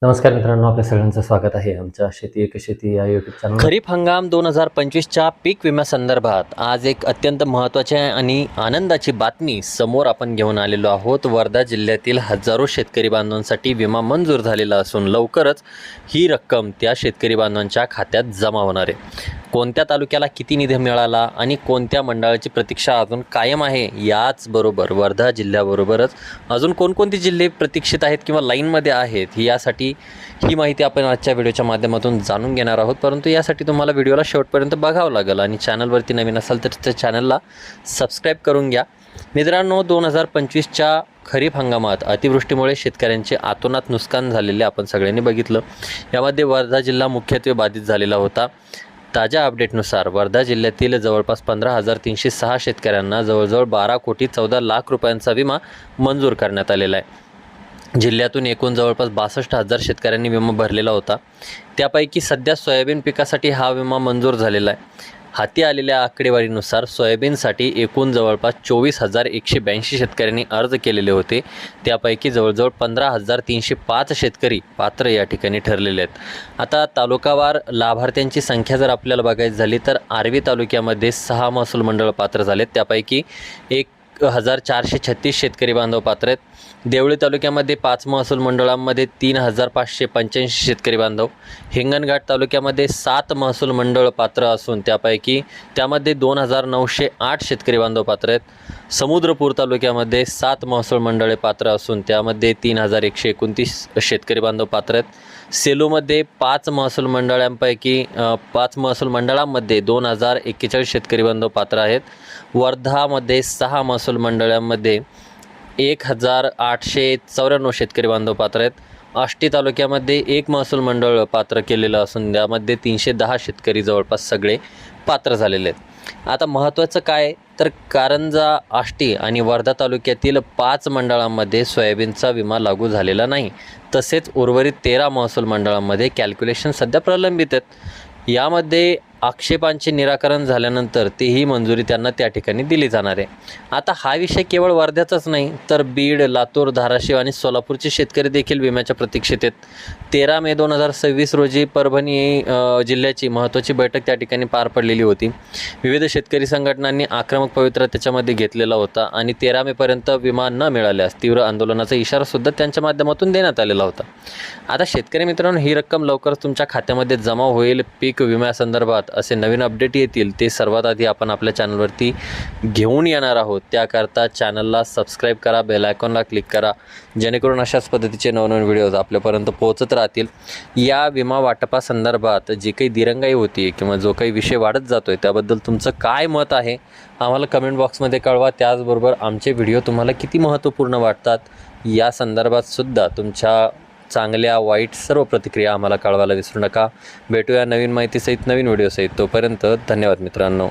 नमस्कार मित्रांनो, आपल्या सगळ्यांचं स्वागत आहे आमच्या शेती एक शेती या यूट्यूब चॅनल. खरीप हंगाम 2025च्या पीक विम्यासंदर्भात आज एक अत्यंत महत्त्वाची आणि आनंदाची बातमी समोर आपण घेऊन आलेलो आहोत. वर्धा जिल्ह्यातील हजारो शेतकरी बांधवांसाठी विमा मंजूर झालेला असून लवकरच ही रक्कम त्या शेतकरी बांधवांच्या खात्यात जमा होणार आहे. कोणत्या तालुक्याला किती निधी मिळाला आणि कोणत्या मंडळाची प्रतीक्षा अजून कायम आहे, याचबरोबर वर्धा जिल्ह्याबरोबरच अजून कोणकोणते जिल्हे प्रतीक्षित आहेत किंवा लाईनमध्ये आहेत, यासाठी ही माहिती आपण आजच्या व्हिडिओच्या माध्यमातून जाणून घेणार आहोत. परंतु यासाठी तुम्हाला व्हिडिओला शेवटपर्यंत बघावं लागेल आणि चॅनलवरती नवीन असाल तर त्या चॅनलला सबस्क्राईब करून घ्या. मित्रांनो, 2025च्या खरीप हंगामात अतिवृष्टीमुळे शेतकऱ्यांचे अतोनात नुकसान झालेले आपण सगळ्यांनी बघितलं. यामध्ये वर्धा जिल्हा मुख्यत्वे बाधित झालेला होता. ताज्या अपडेटनुसार वर्धा जिल्ह्यातील जवळपास 15,306 शेतकऱ्यांना जवळजवळ 12,14 लाख रुपयांचा विमा मंजूर करण्यात आलेला आहे. जिल्ह्यातून एकूण जवळपास 62,000 शेतकऱ्यांनी विमा भरलेला होता. त्यापैकी सध्या सोयाबीन पिकासाठी हा विमा मंजूर झालेला आहे. हाती आलेल्या आकडेवारीनुसार सोयाबीनसाठी एकूण जवळपास 24,182 शेतकऱ्यांनी अर्ज केलेले होते. त्यापैकी जवळजवळ 15,305 शेतकरी पात्र या ठिकाणी ठरलेले आहेत. आता तालुकावार लाभार्थ्यांची संख्या जर आपल्याला बघायची झाली तर आर्वी तालुक्यामध्ये 6 महसूल मंडळ पात्र झालेत. त्यापैकी 1,436 शेतकरी बांधव पात्र आहेत. देवळी तालुक्यामध्ये 5 महसूल मंडळांमध्ये 3,585 शेतकरी बांधव. हिंगणघाट तालुक्यामध्ये 7 महसूल मंडळ पात्र असून त्यामध्ये 2,908 शेतकरी बांधव पात्र आहेत. समुद्रपूर तालुक्यामध्ये 7 महसूल मंडळे पात्र असून त्यामध्ये 3,129 शेतकरी बांधव पात्र आहेत. सेलूमध्ये 5 महसूल मंडळांमध्ये 2,041 शेतकरी बांधव पात्र आहेत. वर्धामध्ये 6 महसूल मंडळांमध्ये 1,894 शेतकरी बांधव पात्र आहेत. आष्टी तालुक्यामध्ये 1 महसूल मंडळ पात्र केलेलं असून त्यामध्ये 310 शेतकरी जवळपास सगळे पात्र झालेले आहेत. आता महत्त्वाचं काय तर कारंजा, आष्टी आणि वर्धा तालुक्यातील 5 मंडळांमध्ये सोयाबीनचा विमा लागू झालेला नाही. तसेच उर्वरित 13 महसूल मंडळांमध्ये कॅल्क्युलेशन सध्या प्रलंबित आहेत. यामध्ये आक्षेपांचे निराकरण झाल्यानंतर तेही मंजुरी त्यांना त्या ठिकाणी दिली जाणार आहे. आता हा विषय केवळ वर्ध्याचाच नाही तर बीड, लातूर, धाराशिव आणि सोलापूरचे शेतकरी देखील विम्याच्या प्रतीक्षेत आहेत. 13 मे 2026 रोजी परभणी जिल्ह्याची महत्त्वाची बैठक त्या ठिकाणी पार पडलेली होती. विविध शेतकरी संघटनांनी आक्रमक पवित्रा त्याच्यामध्ये घेतलेला होता आणि 13 मेपर्यंत विमा न मिळाल्यास तीव्र आंदोलनाचा इशारासुद्धा त्यांच्या माध्यमातून देण्यात आलेला होता. आता शेतकरी मित्रांनो, ही रक्कम लवकरच तुमच्या खात्यामध्ये जमा होईल. पीक विम्यासंदर्भात असे नवीन अपडेट येतील ते सर्वात आधी आपण आपल्या चॅनलवरती घेऊन येणार आहोत. त्याकरता चॅनलला सबस्क्राईब करा, बेल आयकॉनला क्लिक करा, जेणेकरून अशाच पद्धतीचे नवनवीन व्हिडिओज आपल्यापर्यंत पोहोचत राहतील. या विमा वाटपासंदर्भात जी काही दिरंगाई होती किंवा जो काही विषय वाढत जातो आहे त्याबद्दल तुमचं काय मत आहे आम्हाला कमेंट बॉक्समध्ये कळवा. त्याचबरोबर आमचे व्हिडिओ तुम्हाला किती महत्त्वपूर्ण वाटतात या संदर्भात सुद्धा तुमच्या चांगल्या वाईट सर्व प्रतिक्रिया आम्हाला कळवायला विसरू नका. भेटूया नवीन माहितीसहित नवीन व्हिडिओसहित. तोपर्यंत धन्यवाद मित्रांनो.